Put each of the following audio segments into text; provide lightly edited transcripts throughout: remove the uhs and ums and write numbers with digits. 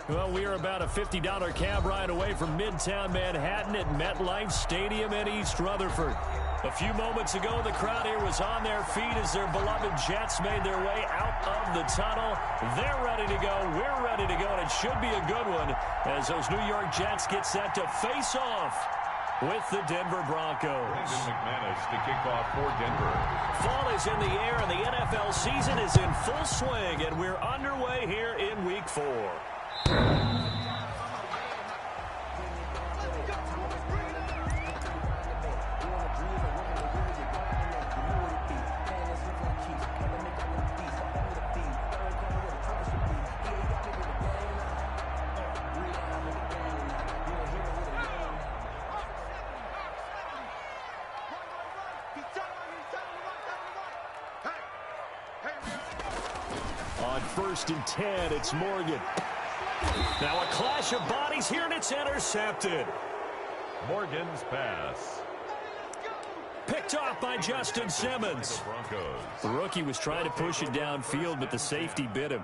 Well, we are about a $50 cab ride away from Midtown Manhattan at MetLife Stadium in East Rutherford. A few moments ago, the crowd here was on their feet as their beloved Jets made their way out of the tunnel. They're ready to go. We're ready to go, and it should be a good one as those New York Jets get set to face off with the Denver Broncos. Brandon McManus to kick off for Denver. Fall is in the air, and the NFL season is in full swing, and we're underway here in Week 4. On 1st and 10, it's Morgan. Now a clash of bodies here, and it's intercepted. Morgan's pass. Picked off by Justin Simmons. The rookie was trying to push it downfield, but the safety bit him.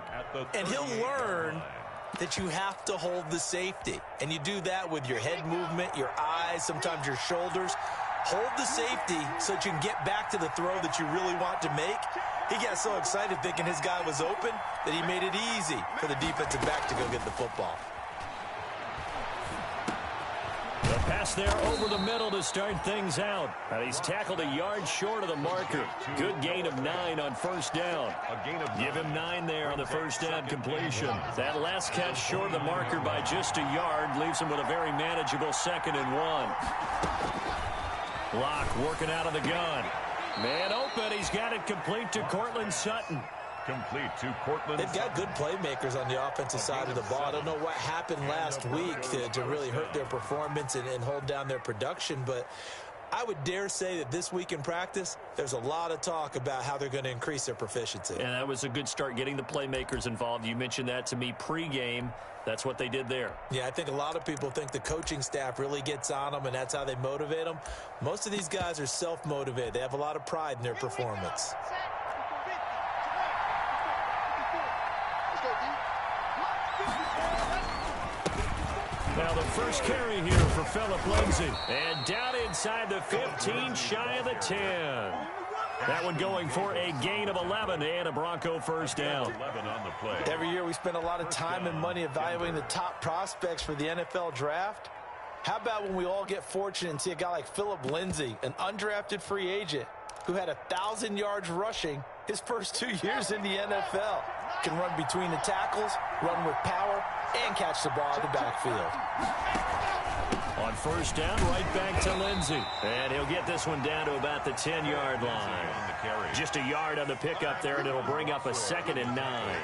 And he'll learn that you have to hold the safety. And you do that with your head movement, your eyes, sometimes your shoulders. Hold the safety so that you can get back to the throw that you really want to make. He got so excited thinking his guy was open that he made it easy for the defensive back to go get the football. The pass there over the middle to start things out. And he's tackled a yard short of the marker. Good gain of 9 on 1st down. Give him 9 there on the 1st down completion. That last catch short of the marker by just a yard leaves him with a very manageable 2nd and 1. Locke working out of the gun. Man open. He's got it complete to Cortland Sutton. Complete to Cortland. They've got good playmakers on the offensive side of the ball. I don't know what happened last week to really hurt their performance and hold down their production, but I would dare say that this week in practice, there's a lot of talk about how they're going to increase their proficiency. And that was a good start getting the playmakers involved. You mentioned that to me pregame. That's what they did there. Yeah, I think a lot of people think the coaching staff really gets on them, and that's how they motivate them. Most of these guys are self-motivated. They have a lot of pride in their performance. Now the first carry here for Phillip Lindsay. And down inside the 15, shy of the 10. That one going for a gain of 11 and a Bronco 1st down. 11 on the play. Every year we spend a lot of time and money evaluating the top prospects for the NFL draft. How about when we all get fortunate and see a guy like Phillip Lindsay, an undrafted free agent who had 1,000 yards rushing his first 2 years in the NFL. Can run between the tackles, run with power, and catch the ball in the backfield. On 1st down, right back to Lindsay. And he'll get this one down to about the 10-yard line. Just a yard on the pickup there, and it'll bring up a 2nd and 9.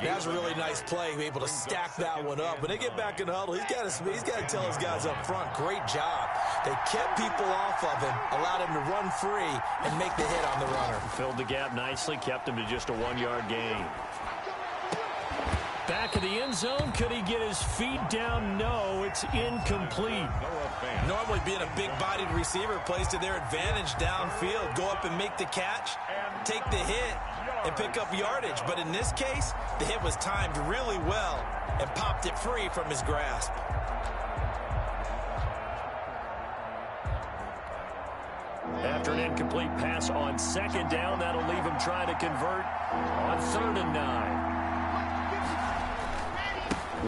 That's a really nice play, able to stack that one up. When they get back in the huddle, he's got to tell his guys up front, great job. They kept people off of him, allowed him to run free, and make the hit on the runner. Filled the gap nicely, kept him to just a 1-yard gain. Back of the end zone, could he get his feet down? No, it's incomplete. Normally being a big-bodied receiver plays to their advantage downfield. Go up and make the catch, take the hit, and pick up yardage. But in this case, the hit was timed really well and popped it free from his grasp. After an incomplete pass on 2nd down, that'll leave him trying to convert on 3rd and 9.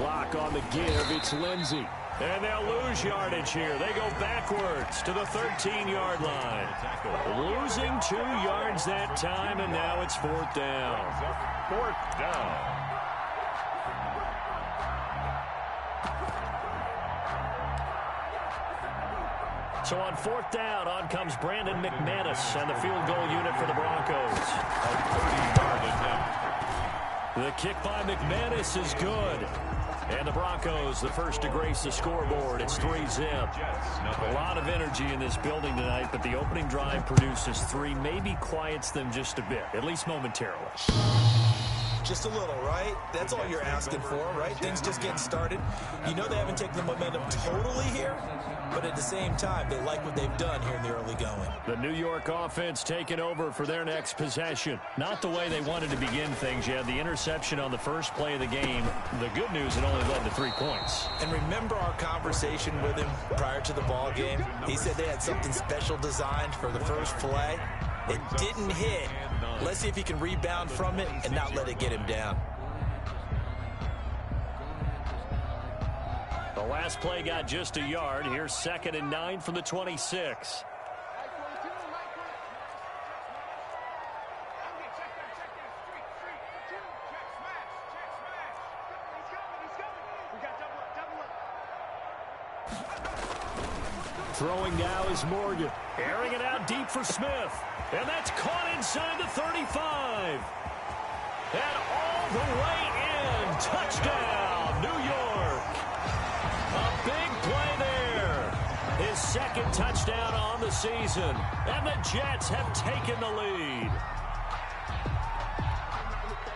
Lock on the give. It's Lindsay. And they'll lose yardage here. They go backwards to the 13-yard line. Losing 2 yards that time, and now it's 4th down. 4th down. So on 4th down, on comes Brandon McManus and the field goal unit for the Broncos. A 30-yard attempt. The kick by McManus is good. And the Broncos, the first to grace the scoreboard. It's 3-zip. A lot of energy in this building tonight, but the opening drive produces 3, maybe quiets them just a bit, at least momentarily. Just a little, right? That's all you're asking for, right? Things just getting started. You know they haven't taken the momentum totally here, but at the same time, they like what they've done here in the early going. The New York offense taking over for their next possession. Not the way they wanted to begin things. You had the interception on the first play of the game. The good news, it only led to 3 points. And remember our conversation with him prior to the ball game? He said they had something special designed for the first play. It didn't hit. Let's see if he can rebound from it and not let it get him down. The last play got just a yard. Here's 2nd and 9 from the 26. Throwing now is Morgan. Airing it out deep for Smith. And that's caught inside the 35. And all the way in. Touchdown, New York. A big play there. His 2nd touchdown on the season. And the Jets have taken the lead.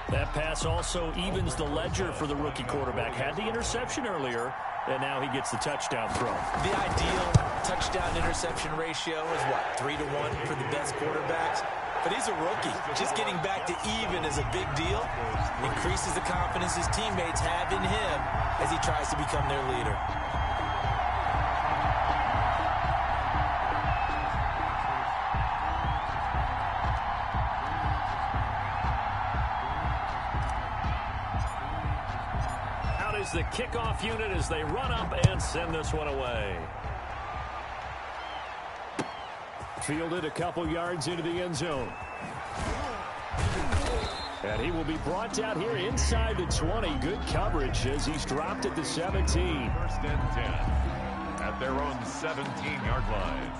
That pass also evens the ledger for the rookie quarterback. Had the interception earlier, and now he gets the touchdown throw. The ideal touchdown-interception ratio is, what, 3-to-1 for the best quarterbacks? But he's a rookie. Just getting back to even is a big deal. Increases the confidence his teammates have in him as he tries to become their leader. The kickoff unit as they run up and send this one away. Fielded a couple yards into the end zone. And he will be brought down here inside the 20. Good coverage as he's dropped at the 17. 1st and 10 at their own 17-yard line.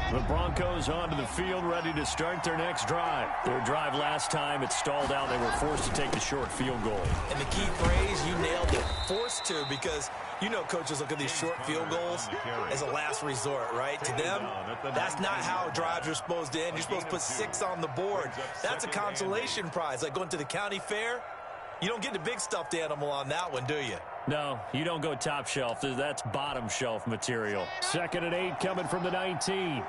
The Broncos onto the field, ready to start their next drive. Their drive last time, it stalled out. They were forced to take the short field goal. And the key phrase, you nailed it, forced to, because you know coaches look at these short field goals as a last resort, right? To them, that's not how drives are supposed to end. You're supposed to put 6 on the board. That's a consolation prize, like going to the county fair. You don't get the big stuffed animal on that one, do you? No, you don't go top shelf. That's bottom shelf material. 2nd and 8 coming from the 19.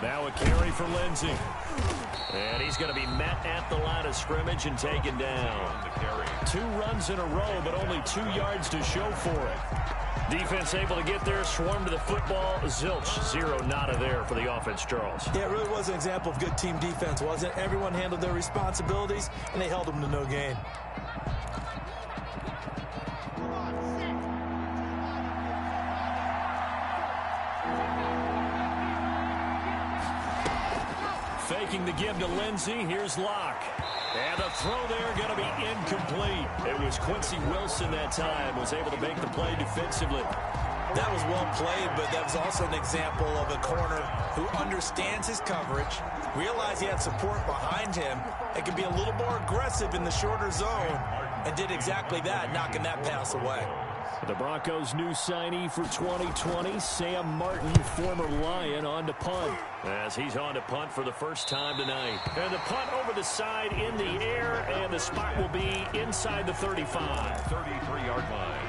Now a carry for Lindsey. And he's going to be met at the line of scrimmage and taken down. 2 runs in a row, but only 2 yards to show for it. Defense able to get there, swarm to the football. Zilch, 0 nada there for the offense, Charles. Yeah, it really was an example of good team defense, wasn't it? Everyone handled their responsibilities, and they held them to no gain. Faking the give to Lindsey. Here's Locke. And the throw there going to be incomplete. It was Quincy Wilson that time. Was able to make the play defensively. That was well played, but that was also an example of a corner who understands his coverage, realized he had support behind him, and can be a little more aggressive in the shorter zone, and did exactly that, knocking that pass away. The Broncos' new signee for 2020, Sam Martin, former Lion, on to punt. As he's on to punt for the first time tonight. And the punt over the side in the air, and the spot will be inside the 35. 33-yard line.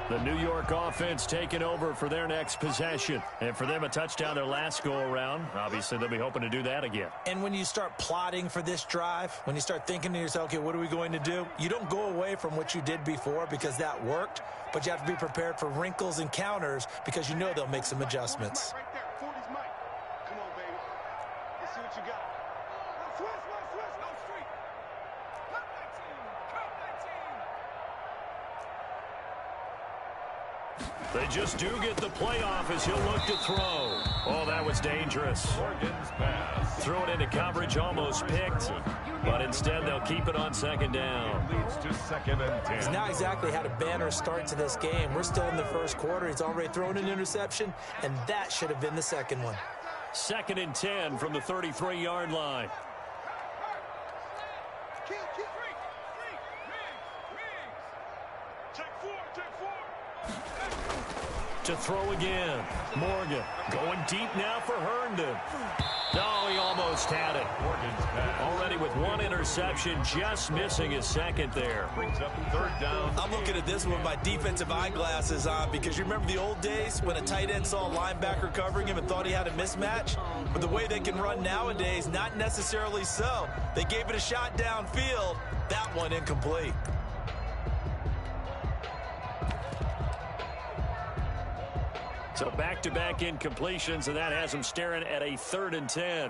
The New York offense taking over for their next possession. And for them, a touchdown their last go-around. Obviously, they'll be hoping to do that again. And when you start plotting for this drive, when you start thinking to yourself, okay, what are we going to do? You don't go away from what you did before because that worked, but you have to be prepared for wrinkles and counters because you know they'll make some adjustments. Right there, 40's Mike. Come on, baby. Let's see what you got. Swiss, no street. Cut 19. They just do get the playoff as he'll look to throw. Oh, that was dangerous. Morgan's pass. Throw it into coverage, almost picked. But instead, they'll keep it on 2nd down. Leads to 2nd and 10. He's not exactly had a banner start to this game. We're still in the first quarter. He's already thrown an interception, and that should have been the second one. 2nd and 10 from the 33-yard line. To throw again. Morgan going deep now for Herndon. No, he almost had it. Already with one interception, just missing his second there. Brings up 3rd down. I'm looking at this one with my defensive eyeglasses on because you remember the old days when a tight end saw a linebacker covering him and thought he had a mismatch? But the way they can run nowadays, not necessarily so. They gave it a shot downfield. That one incomplete. So back-to-back incompletions, and that has him staring at a 3rd and 10.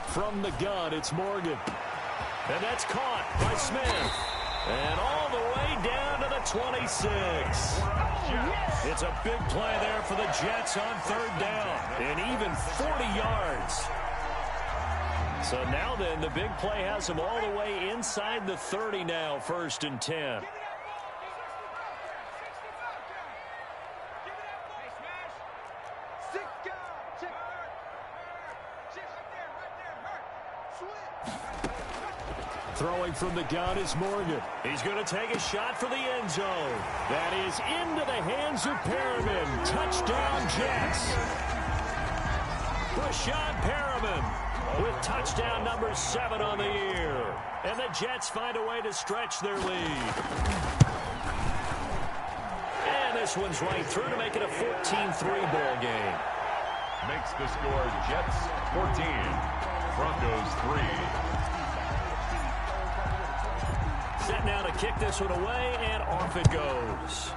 From the gun, it's Morgan. And that's caught by Smith. And all the way down to the 26. It's a big play there for the Jets on 3rd down. And even 40 yards. So now then, the big play has him all the way inside the 30 now, 1st and 10. Throwing from the gun is Morgan. He's going to take a shot for the end zone. That is into the hands of Perriman. Touchdown, Jets. Brashad Perriman with touchdown number 7 on the year. And the Jets find a way to stretch their lead. And this one's right through to make it a 14-3 ball game. Makes the score Jets 14, Broncos 3. Set now to kick this one away, and off it goes.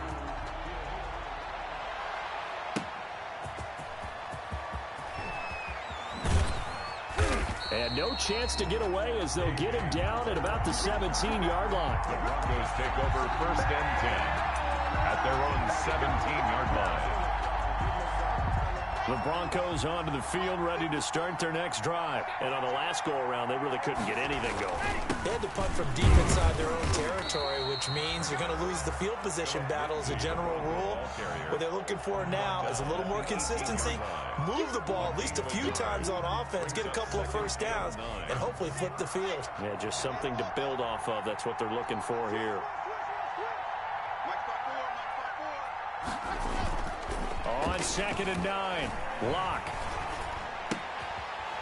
And no chance to get away as they'll get him down at about the 17-yard line. The Broncos take over 1st and 10 at their own 17-yard line. The Broncos onto the field, ready to start their next drive. And on the last go-around, they really couldn't get anything going. They had to punt from deep inside their own territory, which means you're going to lose the field position battle as a general rule. What they're looking for now is a little more consistency, move the ball at least a few times on offense, get a couple of 1st downs, and hopefully flip the field. Yeah, just something to build off of. That's what they're looking for here. On 2nd and 9, Locke.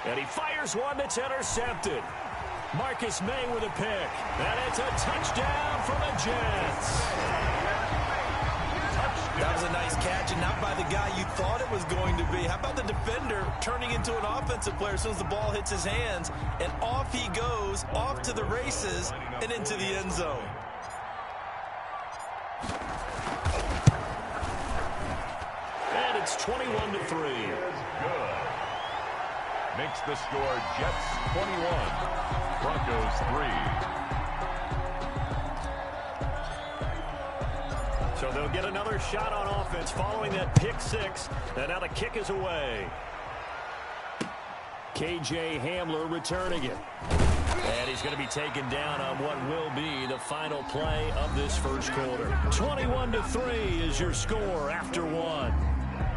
And he fires one that's intercepted. Marcus May with a pick. And it's a touchdown for the Jets. That was a nice catch, and not by the guy you thought it was going to be. How about the defender turning into an offensive player as soon as the ball hits his hands, and off he goes, off to the races, and into the end zone. And it's 21-3. Good. Makes the score Jets 21, Broncos 3. So they'll get another shot on offense following that pick 6. And now the kick is away. K.J. Hamler returning it. And he's going to be taken down on what will be the final play of this first quarter. 21-3 is your score after 1.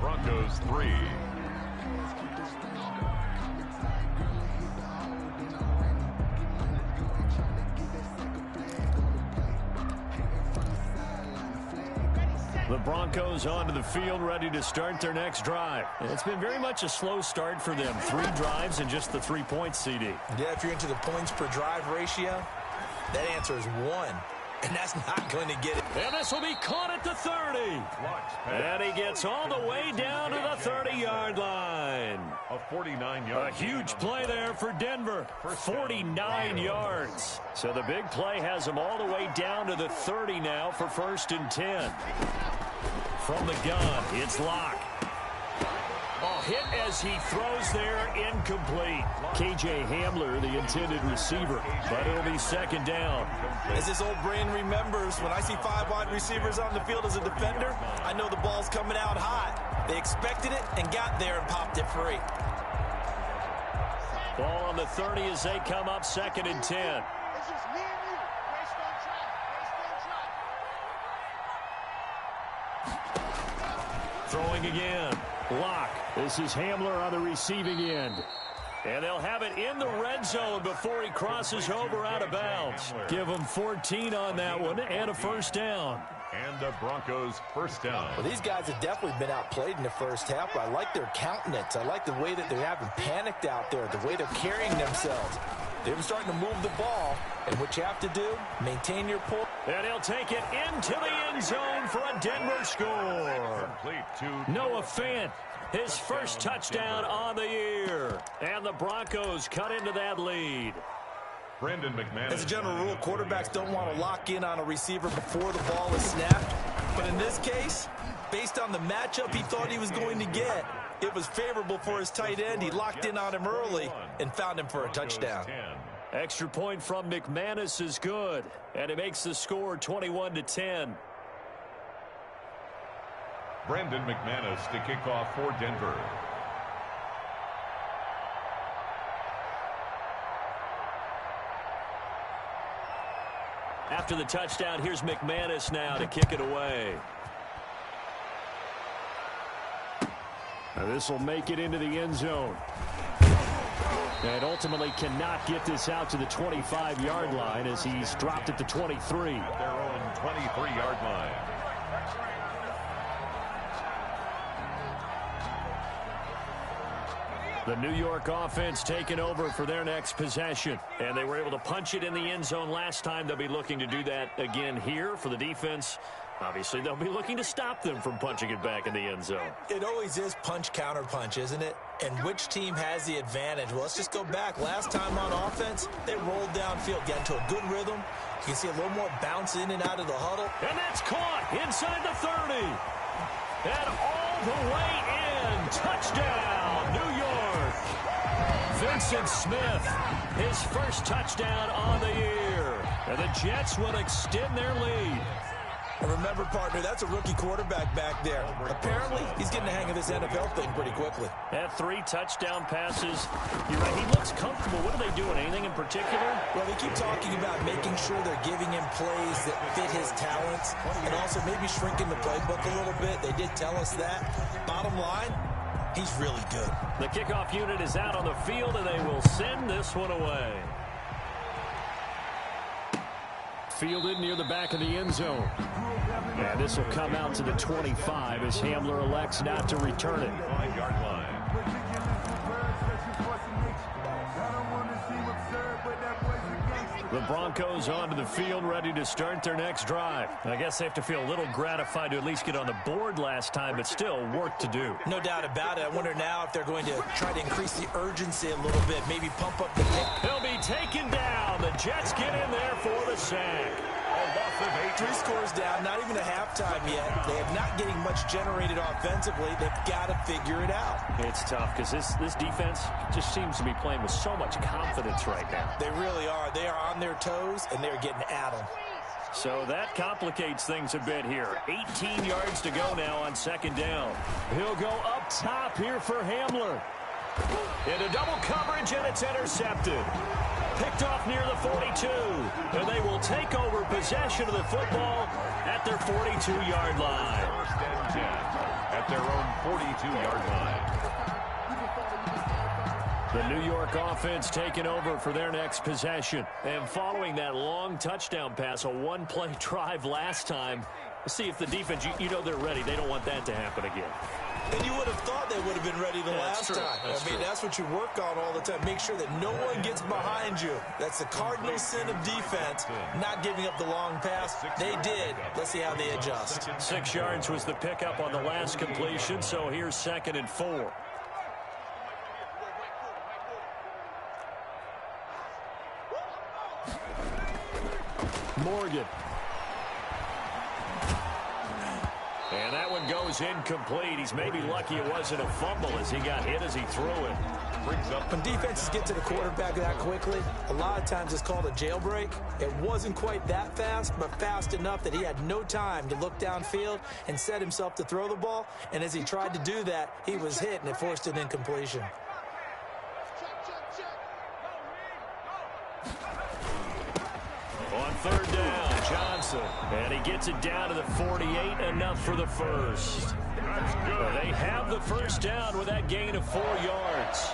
Broncos 3. The Broncos onto the field, ready to start their next drive. It's been very much a slow start for them. 3 drives and just the 3 points, CD. Yeah, if you're into the points per drive ratio, that answer is 1. And that's not going to get it. And this will be caught at the 30. And he gets all the way down to the 30-yard line. A 49-yard. A huge play there for Denver. 49 yards. So the big play has him all the way down to the 30 now for 1st and 10. From the gun, it's Locke. Oh, hit as he throws there, incomplete. K.J. Hamler, the intended receiver, but it'll be 2nd down. As this old brain remembers, when I see 5 wide receivers on the field as a defender, I know the ball's coming out hot. They expected it and got there and popped it free. Ball on the 30 as they come up 2nd and 10. throwing again. Lock. This is Hamler on the receiving end. And they'll have it in the red zone before he crosses over out of bounds. Give him 14 on that one and a first down. And the Broncos first down. Well, these guys have definitely been outplayed in the first half, but I like their countenance. I like the way that they haven't panicked out there, the way they're carrying themselves. They're starting to move the ball, and what you have to do, maintain your pull. And he'll take it into the end zone for a Denver score. Noah Fant, his first touchdown on the year. And the Broncos cut into that lead. Brandon McManus. As a general rule, quarterbacks don't want to lock in on a receiver before the ball is snapped. But in this case, based on the matchup he thought he was going to get, it was favorable for his tight end. He locked in on him early and found him for a touchdown. Extra point from McManus is good, and it makes the score 21-10. Brandon McManus to kick off for Denver. After the touchdown, here's McManus now to kick it away. Now this will make it into the end zone. And ultimately cannot get this out to the 25-yard line as he's dropped at the 23. At their own 23-yard line. The New York offense taking over for their next possession. And they were able to punch it in the end zone last time. They'll be looking to do that again here for the defense. Obviously, they'll be looking to stop them from punching it back in the end zone. It always is punch-counter-punch, isn't it? And which team has the advantage? Well, let's just go back. Last time on offense, they rolled downfield, got into a good rhythm. You can see a little more bounce in and out of the huddle. And that's caught inside the 30. And all the way in. Touchdown, New York. Vincent Smith, his first touchdown on the year. And the Jets will extend their lead. And remember, partner, that's a rookie quarterback back there. Apparently, he's getting the hang of this NFL thing pretty quickly. Had 3 touchdown passes. You're right, he looks comfortable. What are they doing? Anything in particular? Well, they keep talking about making sure they're giving him plays that fit his talents and also maybe shrinking the playbook a little bit. They did tell us that. Bottom line, he's really good. The kickoff unit is out on the field, and they will send this one away. Fielded near the back of the end zone. And this will come out to the 25 as Hamler elects not to return it. 5-yard line. The Broncos onto the field, ready to start their next drive. I guess they have to feel a little gratified to at least get on the board last time, but still work to do. No doubt about it. I wonder now if they're going to try to increase the urgency a little bit, maybe pump up the pick. He'll be taken down. The Jets get in there for the sack. 3 scores down, not even a halftime yet. They are not getting much generated offensively. They've got to figure it out. It's tough because this defense just seems to be playing with so much confidence right now. They really are. They are on their toes, and they're getting at them. So that complicates things a bit here. 18 yards to go now on second down. He'll go up top here for Hamler. Into double coverage, and it's intercepted. Picked off near the 42. And they will take over possession of the football at their 42-yard line. First and 10 at their own 42-yard line. The New York offense taking over for their next possession. And following that long touchdown pass, a one-play drive last time, see if the defense, you know they're ready. They don't want that to happen again. And you would have thought they would have been ready the last time. That's what you work on all the time. Make sure that no one gets behind you. That's the cardinal sin of defense, not giving up the long pass. They did. Let's see how they adjust. 6 yards was the pickup on the last completion, so here's 2nd and 4. Morgan. And that one goes incomplete. He's maybe lucky it wasn't a fumble as he got hit as he threw it. Brings up. When defenses get to the quarterback that quickly, a lot of times it's called a jailbreak. It wasn't quite that fast, but fast enough that he had no time to look downfield and set himself to throw the ball. And as he tried to do that, he was hit, and it forced an incompletion. On 3rd down, Johnson. And he gets it down to the 48, enough for the first. They have the first down with that gain of 4 yards.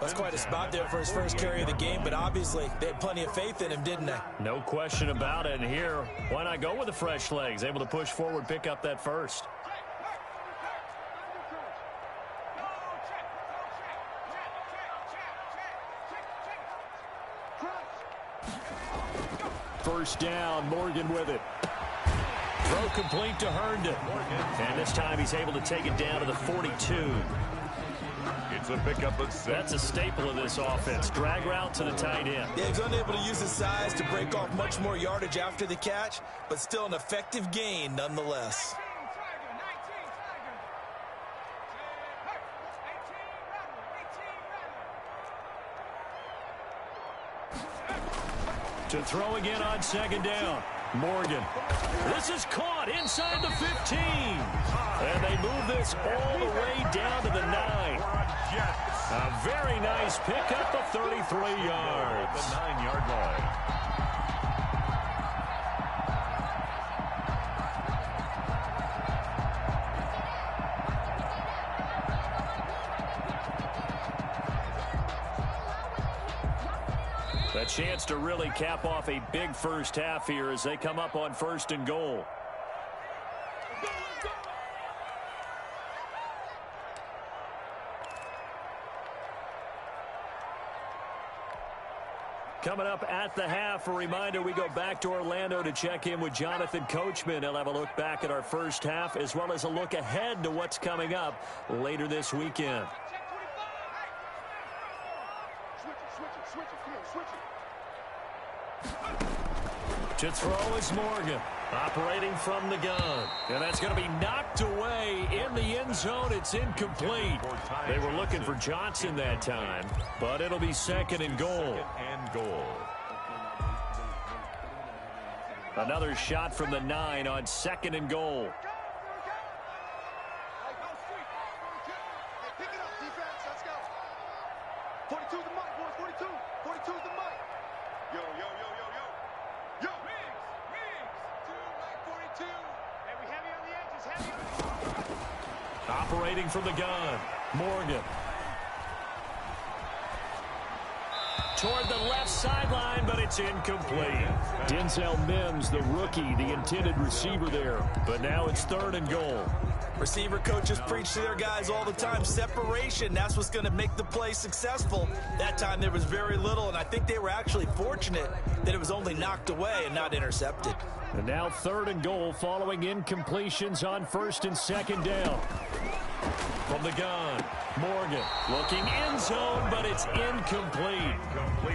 That's quite a spot there for his first carry of the game, but obviously they had plenty of faith in him, didn't they? No question about it. And here, why not go with the fresh legs? Able to push forward, pick up that first. First down, Morgan with it. Throw complete to Herndon. And this time he's able to take it down to the 42. It's a pickup of 6. That's a staple of this offense. Drag route to the tight end. Yeah, he's unable to use his size to break off much more yardage after the catch, but still an effective gain nonetheless. To throw again on second down. Morgan. This is caught inside the 15. And they move this all the way down to the 9. A very nice pickup of 33 yards. The 9-yard line. A chance to really cap off a big first half here as they come up on 1st and goal. Coming up at the half, a reminder, we go back to Orlando to check in with Jonathan Coachman. He'll have a look back at our first half as well as a look ahead to what's coming up later this weekend. To throw is Morgan, operating from the gun. And that's going to be knocked away in the end zone. It's incomplete. They were looking for Johnson that time, but it'll be 2nd and goal. Another shot from the 9 on 2nd and goal. Operating from the gun, Morgan. Toward the left sideline, but it's incomplete. Denzel Mims, the rookie, the intended receiver there. But now it's 3rd and goal. Receiver coaches preach to their guys all the time. Separation, that's what's going to make the play successful. That time there was very little, and I think they were actually fortunate that it was only knocked away and not intercepted. And now 3rd and goal following incompletions on 1st and 2nd down. From the gun, Morgan looking end zone, but it's incomplete.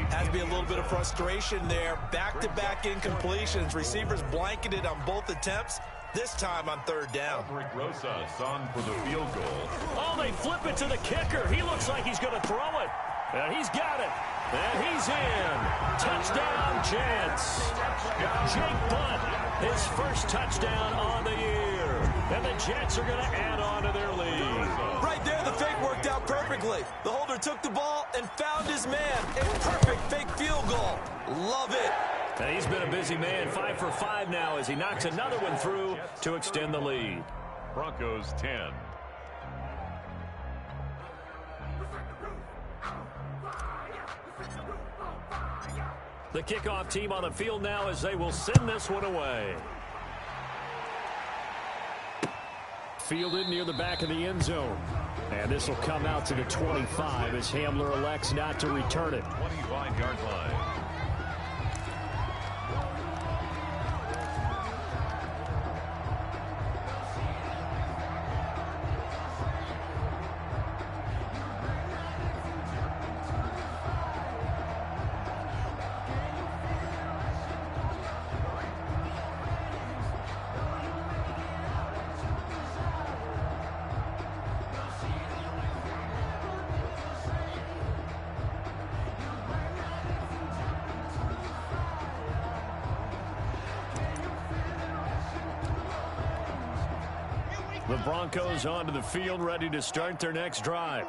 Has to be a little bit of frustration there. Back-to-back incompletions. Receivers blanketed on both attempts. This time on 3rd down. Rosas on for the field goal. Oh, they flip it to the kicker. He looks like he's going to throw it. And he's got it. And he's in. Touchdown, Jets. Jake Butt, his first touchdown on the year. And the Jets are going to add on to their lead. Right there, the fake worked out perfectly. The holder took the ball and found his man. A perfect fake field goal. Love it. And he's been a busy man, 5 for 5 now as he knocks another one through to extend the lead. Broncos 10. The kickoff team on the field now as they will send this one away. Fielded near the back of the end zone. And this will come out to the 25 as Hamler elects not to return it. 25-yard line. The Broncos onto the field, ready to start their next drive.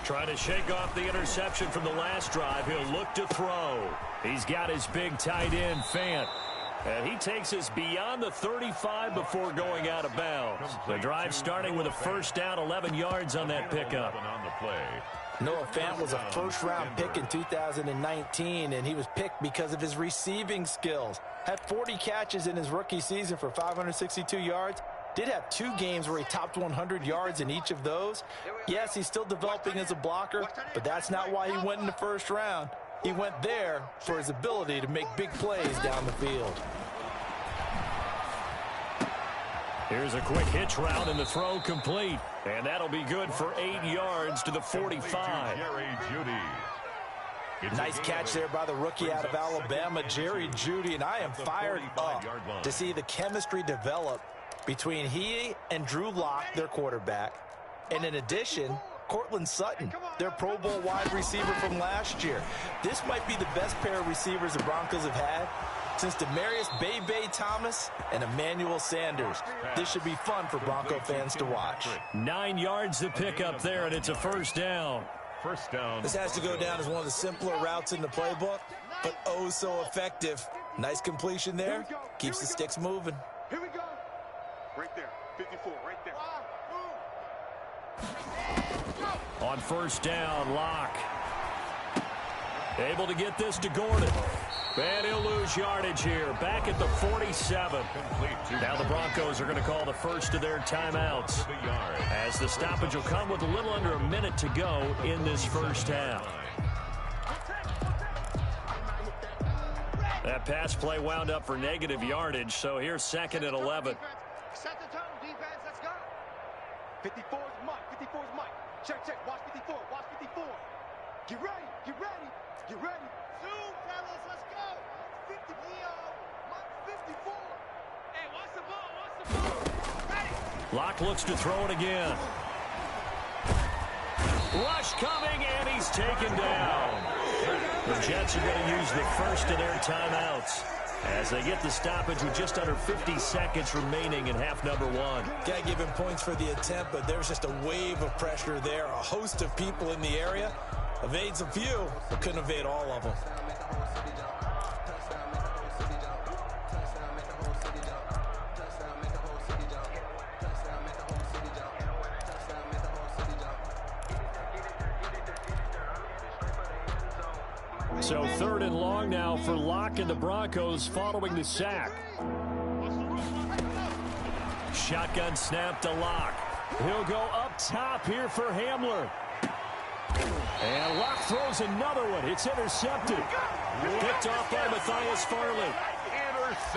Trying to shake off the interception from the last drive. He'll look to throw. He's got his big tight end, Fant. And he takes us beyond the 35 before going out of bounds. The drive starting with a first down, 11 yards on that pickup. Noah Fant was a first-round pick in 2019, and he was picked because of his receiving skills. Had 40 catches in his rookie season for 562 yards. Did have 2 games where he topped 100 yards in each of those. Yes, he's still developing as a blocker, but that's not why he went in the first round. He went there for his ability to make big plays down the field. Here's a quick hitch route and the throw complete. And that'll be good for 8 yards to the 45. Nice catch there by the rookie out of Alabama, Jerry Jeudy, and I am fired up to see the chemistry develop between he and Drew Lock, their quarterback, and in addition, Cortland Sutton, their Pro Bowl wide receiver from last year. This might be the best pair of receivers the Broncos have had since Demaryius Bay Thomas and Emmanuel Sanders. This should be fun for Bronco fans to watch. 9 yards to pick up there, and it's a first down. First down. This has to go down as one of the simpler routes in the playbook, but oh so effective. Nice completion there. Keeps the sticks moving. Here we go. Right there. 54, right there. On first down, Locke. Able to get this to Gordon. And he'll lose yardage here. Back at the 47. Now the Broncos are going to call the first of their timeouts, as the stoppage will come with a little under a minute to go in this first half. That pass play wound up for negative yardage, so here's second and 11. Set the tone, defense. Let's go. 54 is Mike. 54 is Mike. Check, check. Watch 54. Watch 54. Get ready. Get ready. Get ready. Zoom, fellas. Let's go. 50. Mike 54. Hey, watch the ball. Watch the ball. Ready. Locke looks to throw it again. Rush coming, and he's taken down. The Jets are going to use the first of their timeouts as they get the stoppage with just under 50 seconds remaining in half number 1. Got to give him points for the attempt, but there's just a wave of pressure there. A host of people in the area. Evades a few, but couldn't evade all of them. So third and long now for Locke and the Broncos following the sack. Shotgun snap to Locke. He'll go up top here for Hamler. And Locke throws another one. It's intercepted. Picked off by Matthias Farley.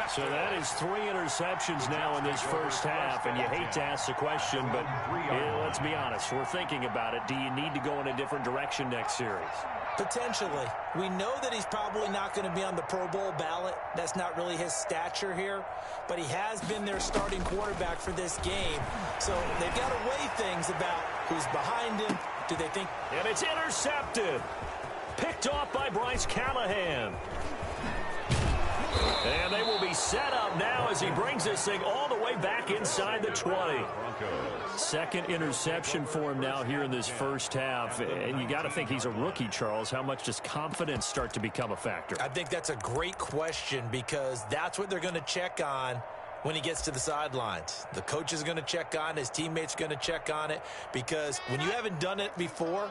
So that is 3 interceptions now in this first half, and you hate to ask the question, but let's be honest, we're thinking about it. Do you need to go in a different direction next series? Potentially. We know that he's probably not going to be on the Pro Bowl ballot. That's not really his stature here, but he has been their starting quarterback for this game. So they've got to weigh things about who's behind him. Do they think? And it's intercepted. Picked off by Bryce Callahan. And they will be set up now as he brings this thing all the way back inside the 20. Second interception for him now here in this first half. And you got to think he's a rookie, Charles. How much does confidence start to become a factor? I think that's a great question, because that's what they're going to check on when he gets to the sidelines. The coach is going to check on it. His teammates are going to check on it, because when you haven't done it before,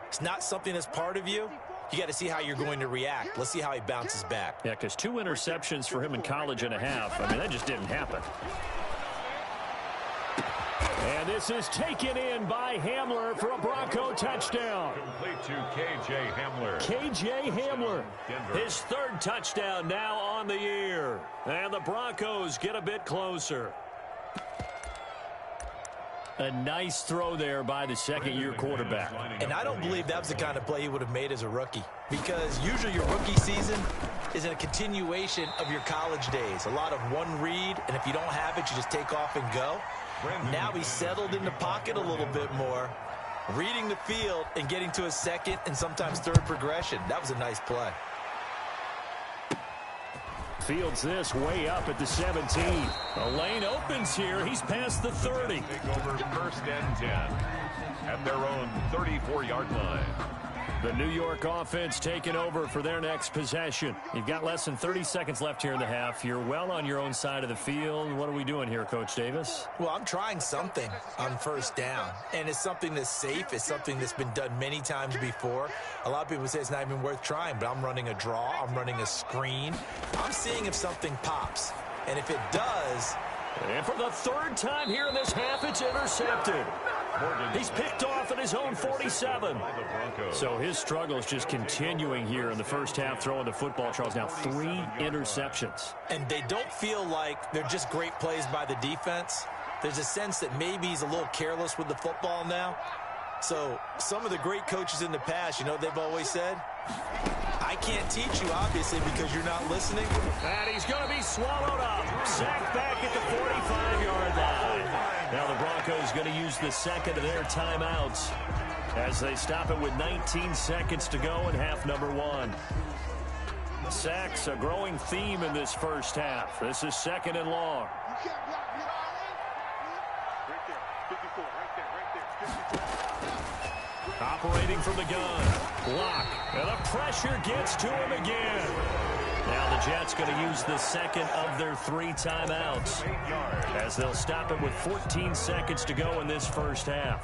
it's not something that's part of you. You got to see how you're going to react. Let's see how he bounces back. Yeah, because 2 interceptions for him in college and a half. I mean, that just didn't happen. And this is taken in by Hamler for a Bronco touchdown. Complete to K.J. Hamler. K.J. Hamler, his 3rd touchdown now on the year. And the Broncos get a bit closer. A nice throw there by the second-year quarterback. And I don't believe that was the kind of play he would have made as a rookie, because usually your rookie season is a continuation of your college days. A lot of one read, and if you don't have it, you just take off and go. Now he's settled in the pocket a little bit more, reading the field and getting to a second and sometimes third progression. That was a nice play. Fields this way up at the 17. A lane opens here. He's past the 30. Take over first and 10. at their own 34-yard line. The New York offense taking over for their next possession. You've got less than 30 seconds left here in the half. You're well on your own side of the field. What are we doing here, Coach Davis? Well, I'm trying something on first down, and it's something that's safe. It's something that's been done many times before. A lot of people say it's not even worth trying, but I'm running a draw. I'm running a screen. I'm seeing if something pops, and if it does... And for the third time here in this half, it's intercepted. He's picked off at his own 47. So his struggle is just continuing here in the first half, throwing the football. Charles, now 3 interceptions. And they don't feel like they're just great plays by the defense. There's a sense that maybe he's a little careless with the football now. So some of the great coaches in the past, you know, they've always said, I can't teach you, obviously, because you're not listening. And he's going to be swallowed up. Sacked back at the 45-yard line. Now the Broncos going to use the second of their timeouts as they stop it with 19 seconds to go in half number 1. Sacks, a growing theme in this first half. This is second and long. Operating from the gun. Block. And the pressure gets to him again. Now the Jets going to use the second of their 3 timeouts as they'll stop it with 14 seconds to go in this first half.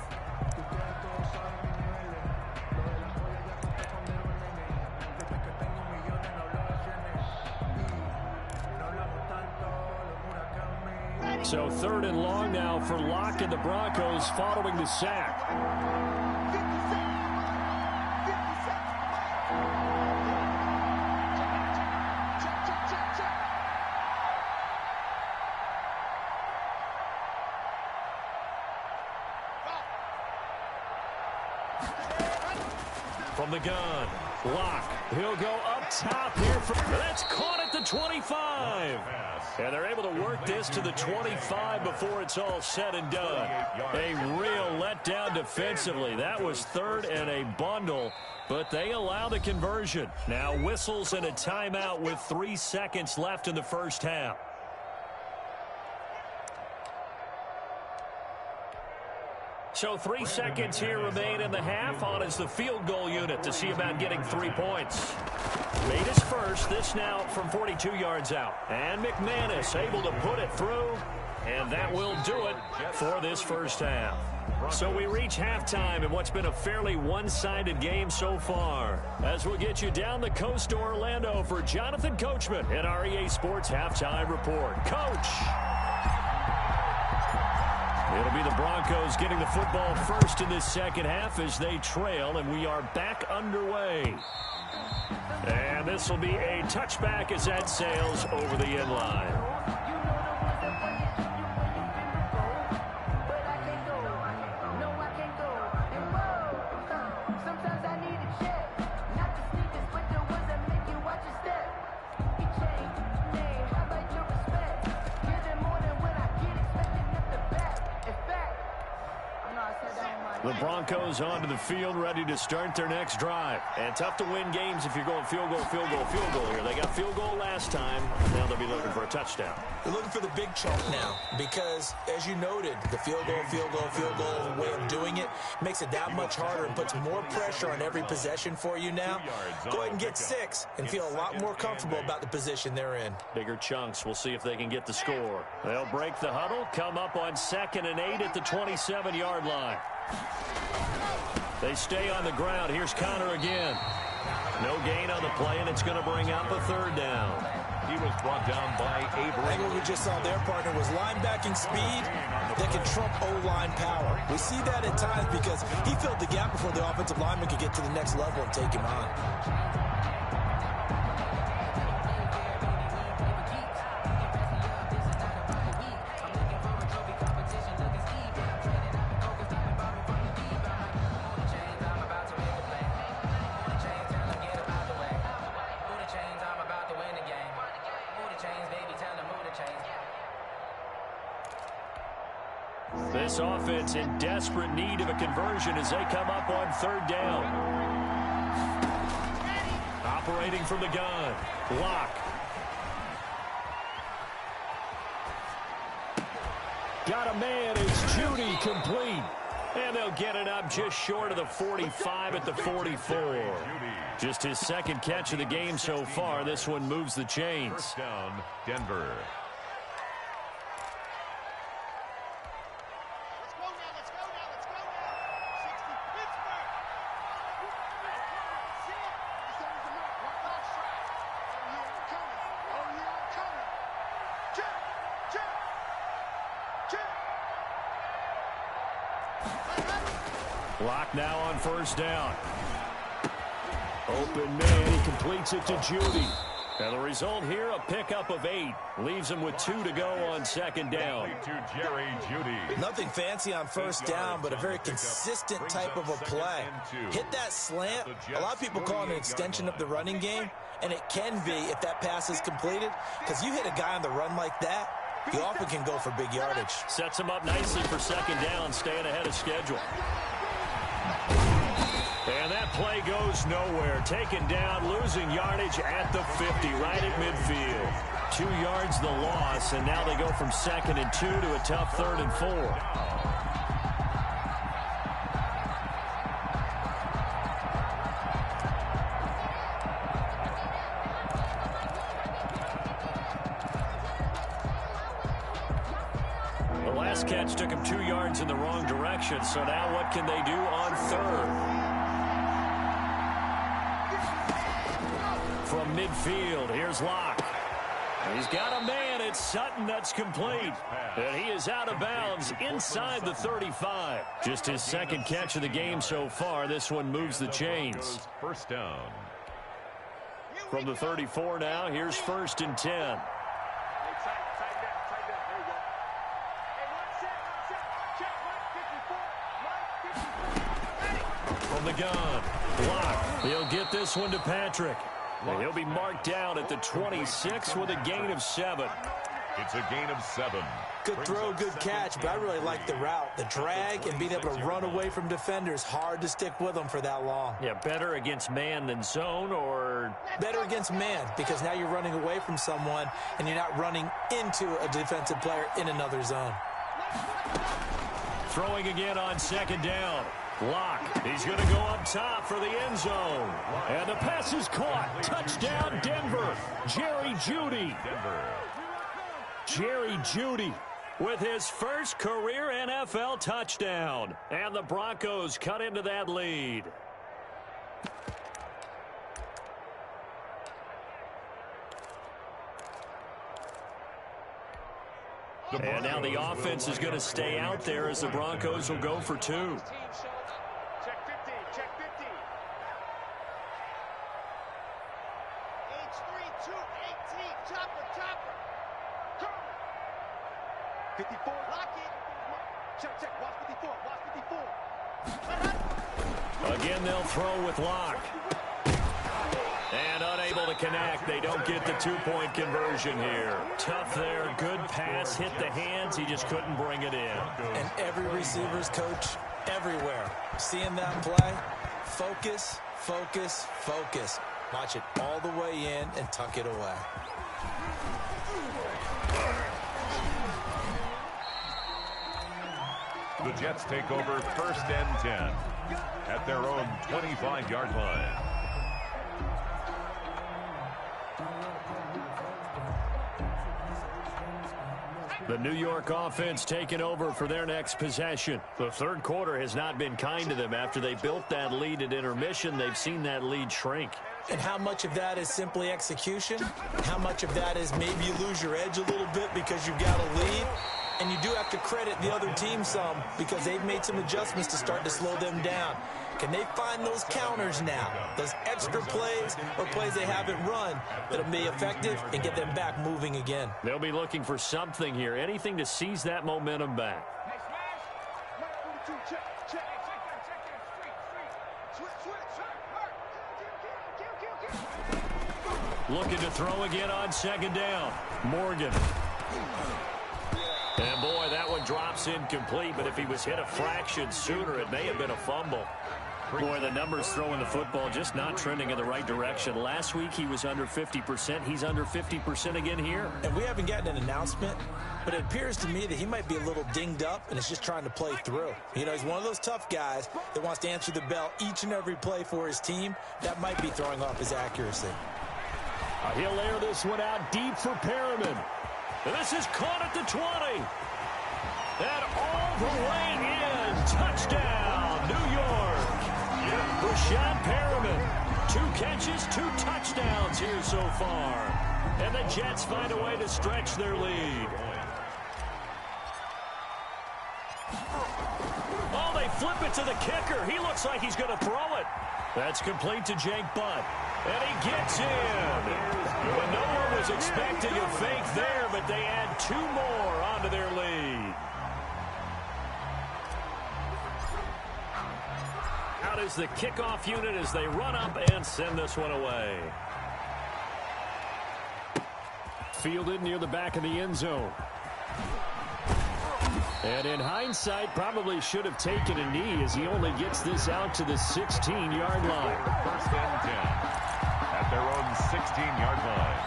So third and long now for Locke and the Broncos following the sack. From the gun, Locke. He'll go up top here. That's caught at the 25. And they're able to work this to the 25 before it's all said and done. A real letdown defensively. That was third and a bundle, but they allow the conversion. Now whistles and a timeout with 3 seconds left in the first half. So 3 seconds here remain in the half. On is the field goal unit to see about getting 3 points. Made his first. This now from 42 yards out. And McManus able to put it through. And that will do it for this first half. So we reach halftime in what's been a fairly one-sided game so far. As we'll get you down the coast to Orlando for Jonathan Coachman at our EA Sports Halftime Report. Coach! It'll be the Broncos getting the football first in this second half as they trail, and we are back underway. And this will be a touchback as that sails over the end line. The Broncos onto the field, ready to start their next drive. And tough to win games if you're going field goal, field goal, field goal here. They got field goal last time. Now they'll be looking for a touchdown. They're looking for the big chunk now because, as you noted, the field goal, field goal, field goal way of doing it makes it that much harder and puts more pressure on every possession for you now. Go ahead and get 6 and feel a lot more comfortable about the position they're in. Bigger chunks. We'll see if they can get the score. They'll break the huddle, come up on 2nd and 8 at the 27-yard line. They stay on the ground. Here's Connor again. No gain on the play, and it's going to bring up a 3rd down. He was brought down by Avery. I think what we just saw their partner was linebacking speed that can trump O-line power. We see that at times because he filled the gap before the offensive lineman could get to the next level and take him on. This offense in desperate need of a conversion as they come up on 3rd down. Operating from the gun. Locke. Got a man. It's Judy complete. And they'll get it up just short of the 45 at the 44. Just his second catch of the game so far. This one moves the chains. First down, Denver. Lock now on first down. Open man, he completes it to Judy. And the result here, a pickup of 8. Leaves him with 2 to go on second down. To Jerry Judy. Nothing fancy on first down, but a very consistent type of a play. Hit that slant. A lot of people call it an extension of the running game, and it can be if that pass is completed, because you hit a guy on the run like that, he often can go for big yardage. Sets him up nicely for second down, staying ahead of schedule. And that play goes nowhere. Taken down, losing yardage at the 50, right at midfield. 2 yards the loss, and now they go from 2nd and 2 to a tough 3rd and 4. The last catch took him 2 yards in the wrong direction, so now what can they do on 3rd? From midfield, here's Locke. He's got a man. It's Sutton that's complete. And he is out of bounds inside the 35. Just his second catch of the game so far. This one moves the chains. First down. From the 34 now, here's 1st and 10. From the gun, Locke. He'll get this one to Patrick. And he'll be marked down at the 26 with a gain of 7. It's a gain of 7. Good throw, good catch, but I really like the route. The drag and being able to run away from defenders. Hard to stick with them for that long. Yeah, better against man than zone, or? Better against man, because now you're running away from someone and you're not running into a defensive player in another zone. Throwing again on second down. Locke. He's going to go up top for the end zone. And the pass is caught. Touchdown, Denver. Jerry Judy. Jerry Judy with his first career NFL touchdown. And the Broncos cut into that lead. And now the offense is going to stay out there as the Broncos will go for 2. Check 15, check 15. H3, 218, chopper, chopper. Come. 54, lock it. Check, check, watch 54, watch 54. Again, they'll throw with Locke. And unable to connect. They don't get the 2-point conversion here. Tough there. Good pass. Hit the hands. He just couldn't bring it in. And every receiver's coach everywhere. Seeing that play, focus, focus, focus. Watch it all the way in and tuck it away. The Jets take over 1st and 10 at their own 25-yard line. The New York offense taking over for their next possession. The third quarter has not been kind to them. After they built that lead at intermission, they've seen that lead shrink. And how much of that is simply execution? How much of that is maybe you lose your edge a little bit because you've got a lead? And you do have to credit the other team some because they've made some adjustments to start to slow them down. Can they find those counters now, those extra plays or plays they haven't run that'll be effective and get them back moving again? They'll be looking for something here, anything to seize that momentum back. Looking to throw again on second down. Morgan. And boy, that one drops incomplete, but if he was hit a fraction sooner, it may have been a fumble. Boy, the numbers throwing the football just not trending in the right direction. Last week he was under 50%. He's under 50% again here. And we haven't gotten an announcement, but it appears to me that he might be a little dinged up and is just trying to play through. You know, he's one of those tough guys that wants to answer the bell each and every play for his team. That might be throwing off his accuracy. He'll air this one out deep for Perriman. And this is caught at the 20. And all the way in. Touchdown, New York. Rashad Perriman. 2 catches, 2 touchdowns here so far. And the Jets find a way to stretch their lead. Oh, they flip it to the kicker. He looks like he's going to throw it. That's complete to Jake Butt. And he gets in. But no one was expecting a fake there, but they add 2 more onto their lead. Out is the kickoff unit as they run up and send this one away. Fielded near the back of the end zone. And in hindsight, probably should have taken a knee as he only gets this out to the 16-yard line. First and 10 at their own 16-yard line.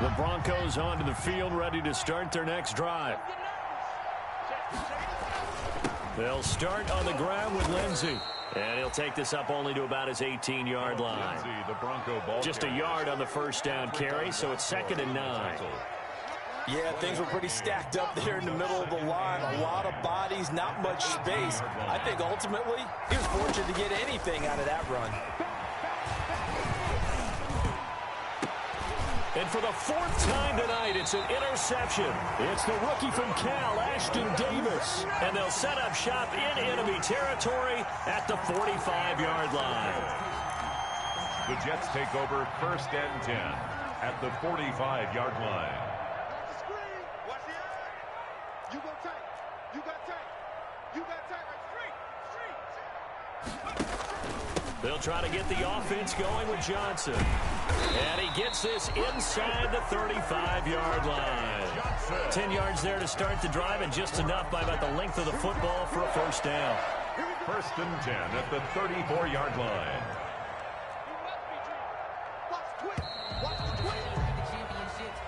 The Broncos onto the field, ready to start their next drive. They'll start on the ground with Lindsey. And he'll take this up only to about his 18-yard line. The Bronco ball just a yard on the first down carry, so it's 2nd and 9. Yeah, things were pretty stacked up there in the middle of the line. A lot of bodies, not much space. I think ultimately he was fortunate to get anything out of that run. And for the 4th time tonight, it's an interception. It's the rookie from Cal, Ashton Davis. And they'll set up shop in enemy territory at the 45-yard line. The Jets take over 1st and 10 at the 45-yard line. Watch the eye. You go tight. You got tight. You got tight. Straight. They'll try to get the offense going with Johnson. And he gets this inside the 35-yard line. 10 yards there to start the drive, and just enough by about the length of the football for a first down. 1st and 10 at the 34-yard line.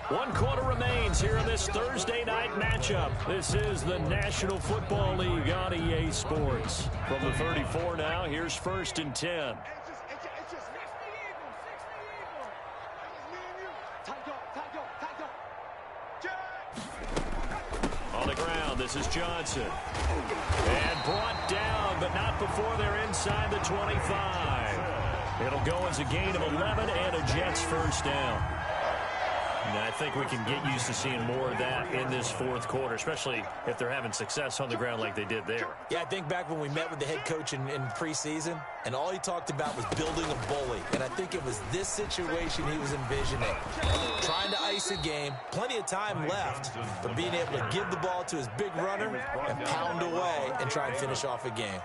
One quarter remains here in this Thursday night matchup. This is the National Football League on EA Sports. From the 34 now, here's 1st and 10. On the ground, this is Johnson. And brought down, but not before they're inside the 25. It'll go as a gain of 11 and a Jets first down. And I think we can get used to seeing more of that in this 4th quarter, especially if they're having success on the ground like they did there. Yeah, I think back when we met with the head coach in preseason, and all he talked about was building a bully. And I think it was this situation he was envisioning. Trying to ice a game, plenty of time left, but being able to give the ball to his big runner and pound away and try and finish off a game.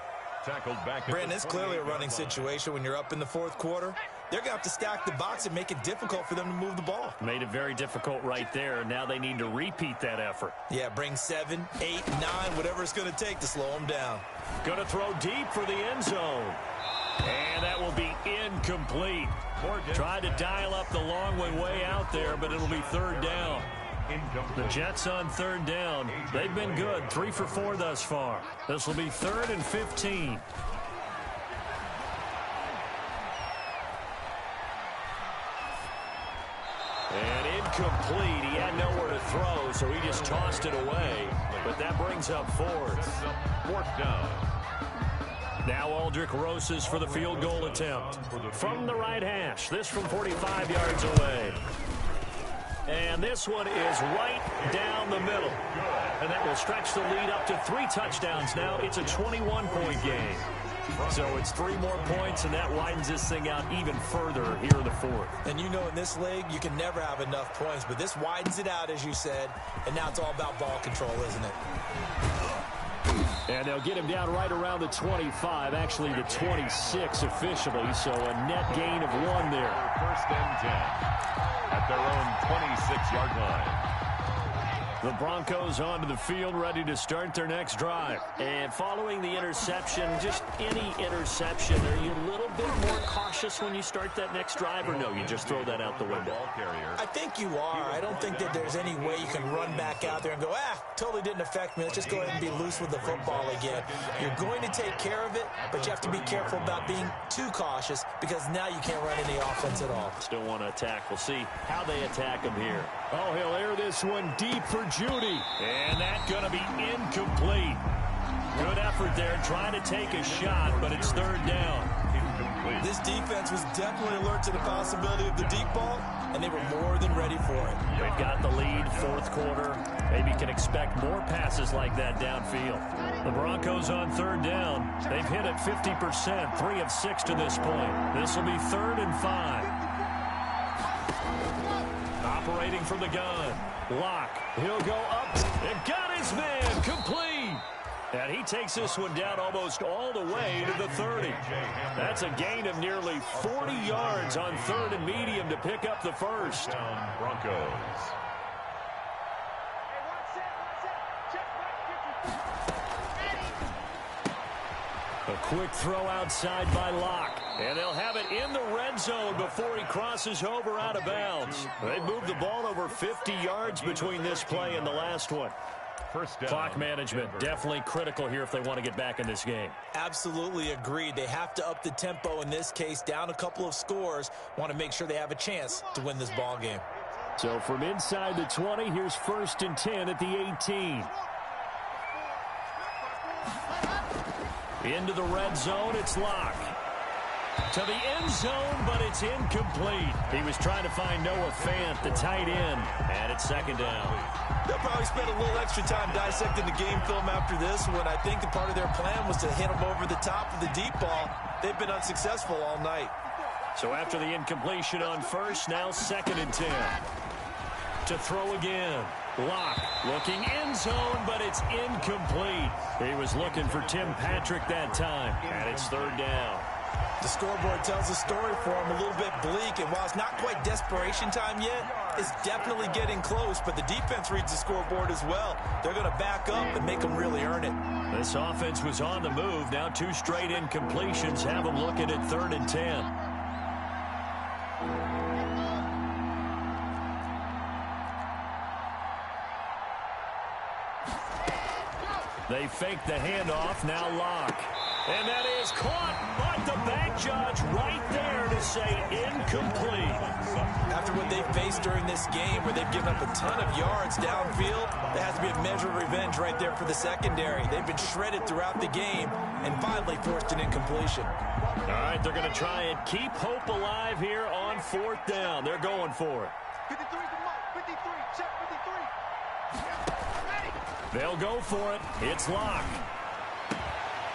Brandon, it's clearly a running situation when you're up in the 4th quarter. They're going to have to stack the box and make it difficult for them to move the ball. Made it very difficult right there. Now they need to repeat that effort. Yeah, bring 7, 8, 9, whatever it's going to take to slow them down. Going to throw deep for the end zone. And that will be incomplete. Tried to dial up the long way out there, but it'll be 3rd down. The Jets on 3rd down. They've been good. 3 for 4 thus far. This will be 3rd and 15. And incomplete. He had nowhere to throw, so he just tossed it away. But that brings up 4th. 4th down. Now Aldrick Rosas for the field goal attempt. From the right hash. This from 45 yards away. And this one is right down the middle. And that will stretch the lead up to 3 touchdowns now. It's a 21-point game. So it's 3 more points, and that widens this thing out even further here in the 4th. And you know in this league, you can never have enough points, but this widens it out, as you said, and now it's all about ball control, isn't it? And they'll get him down right around the 25, actually the 26 officially, so a net gain of 1 there. 1st and 10 at their own 26-yard line. The Broncos onto the field, ready to start their next drive. And following the interception, just any interception, are you a little bit more cautious when you start that next drive, or no, you just throw that out the window? I think you are. I don't think that there's any way you can run back out there and go, totally didn't affect me. Let's just go ahead and be loose with the football again. You're going to take care of it, but you have to be careful about being too cautious because now you can't run any offense at all. Still want to attack. We'll see how they attack him here. Oh, he'll air this one deep for Judy. And that's going to be incomplete. Good effort there trying to take a shot, but it's third down. This defense was definitely alert to the possibility of the deep ball, and they were more than ready for it. They've got the lead, fourth quarter. Maybe can expect more passes like that downfield. The Broncos on third down. They've hit it 50%, 3 of 6 to this point. This will be 3rd and 5. Operating from the gun. Lock. He'll go up. And got his man. Complete. And he takes this one down almost all the way to the 30. That's a gain of nearly 40 yards on 3rd and medium to pick up the first. Broncos. A quick throw outside by Locke. And they'll have it in the red zone before he crosses over out of bounds. They moved the ball over 50 yards between this play and the last one. First down. Clock management definitely critical here if they want to get back in this game. Absolutely agreed. They have to up the tempo in this case, down a couple of scores. Want to make sure they have a chance to win this ball game. So from inside the 20, here's 1st and 10 at the 18. Into the red zone, it's Locke. To the end zone, but it's incomplete. He was trying to find Noah Fant, the tight end, and it's 2nd down. They'll probably spend a little extra time dissecting the game film after this one. I think the part of their plan was to hit him over the top of the deep ball. They've been unsuccessful all night. So after the incompletion on first, now 2nd and 10. To throw again. Locke looking end zone, but it's incomplete. He was looking for Tim Patrick that time, and it's 3rd down. The scoreboard tells a story for him, a little bit bleak, and while it's not quite desperation time yet, it's definitely getting close, but the defense reads the scoreboard as well. They're going to back up and make them really earn it. This offense was on the move. Now 2 straight incompletions have them looking at 3rd and 10. They fake the handoff, now Locke. And that is caught, but the back judge right there to say incomplete. After what they've faced during this game where they've given up a ton of yards downfield, there has to be a measure of revenge right there for the secondary. They've been shredded throughout the game and finally forced an incompletion. All right, they're going to try and keep hope alive here on 4th down. They're going for it. 53 to Mike. 53. Check 53. They'll go for it. It's Locke.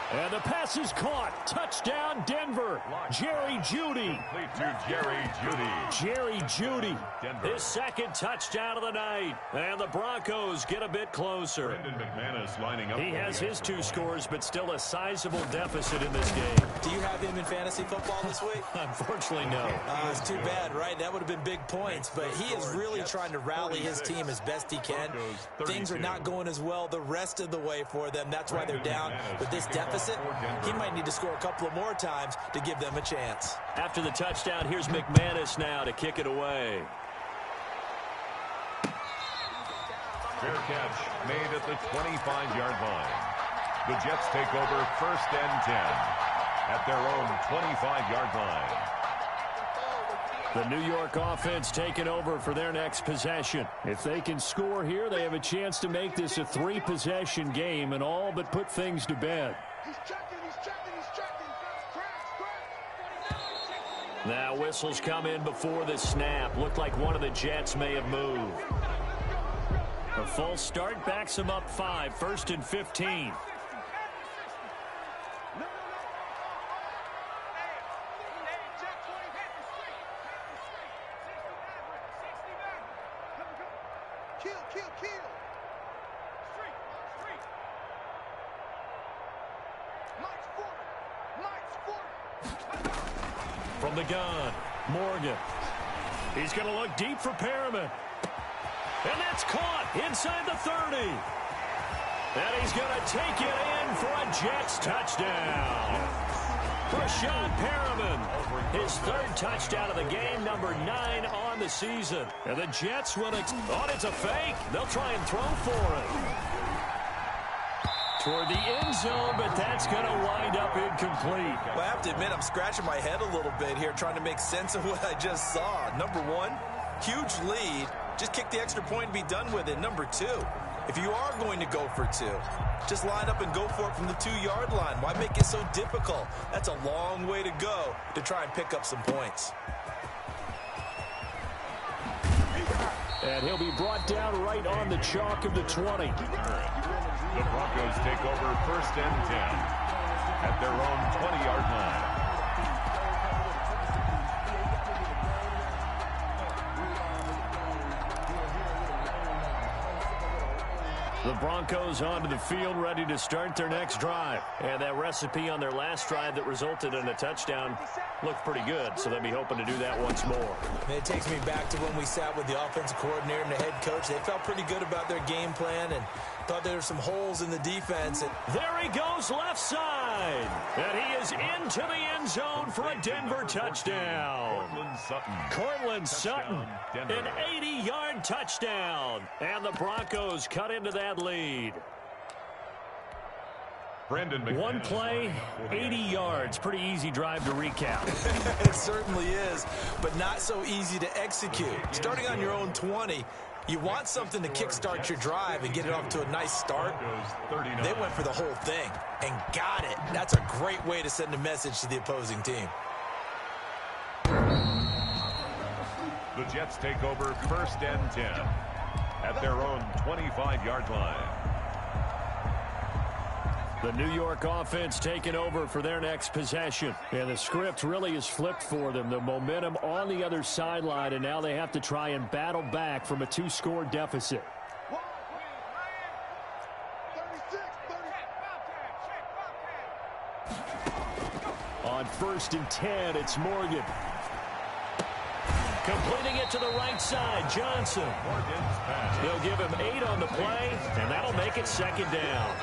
And the pass is caught. Touchdown, Denver. Jerry Jeudy. Complete to Jerry Jeudy. Jerry Jeudy. Denver. His 2nd touchdown of the night. And the Broncos get a bit closer. Brendan McManus lining up. He has his 2 scores, but still a sizable deficit in this game. Do you have him in fantasy football this week? Unfortunately, no. It's too bad, right? That would have been big points, but he is really trying to rally his team as best he can. Things are not going as well the rest of the way for them. That's why they're down with this deficit. He might need to score a couple of more times to give them a chance. After the touchdown, here's McManus now to kick it away. Fair catch made at the 25-yard line. The Jets take over 1st and 10 at their own 25-yard line. The New York offense taking over for their next possession. If they can score here, they have a chance to make this a 3-possession game and all but put things to bed. He's checking. Now whistles come in before the snap. Looked like one of the Jets may have moved. A false start backs him up 5, 1st and 15. Kill. From the gun, Morgan. He's going to look deep for Perriman. And that's caught inside the 30. And he's going to take it in for a Jets touchdown. Rashad Perriman, his third touchdown of the game, number 9 on the season. And the Jets will it's a fake. They'll try and throw for it. Toward the end zone, but that's going to wind up incomplete. Well, I have to admit, I'm scratching my head a little bit here, trying to make sense of what I just saw. Number one, huge lead. Just kick the extra point and be done with it. Number two, if you are going to go for two, just line up and go for it from the 2-yard line. Why make it so difficult? That's a long way to go to try and pick up some points. And he'll be brought down right on the chalk of the 20. The Broncos take over 1st and 10 at their own 20-yard line. The Broncos onto the field, ready to start their next drive. And that recipe on their last drive that resulted in a touchdown looked pretty good, so they'll be hoping to do that once more. It takes me back to when we sat with the offensive coordinator and the head coach. They felt pretty good about their game plan and thought there were some holes in the defense. There he goes, left side. And he is into the end zone for a Denver touchdown. Cortland Sutton, an 80-yard touchdown. And the Broncos cut into that lead. One play, 80 yards. Pretty easy drive to recap. It certainly is, but not so easy to execute. Starting on your own 20, you want something to kickstart your drive and get it off to a nice start. They went for the whole thing and got it. That's a great way to send a message to the opposing team. The Jets take over 1st and 10 at their own 25-yard line. The New York offense taking over for their next possession. And the script really is flipped for them. The momentum on the other sideline, and now they have to try and battle back from a 2-score deficit. On 1st and 10, it's Morgan. Completing it to the right side, Johnson. They'll give him 8 on the play, and that'll make it 2nd down.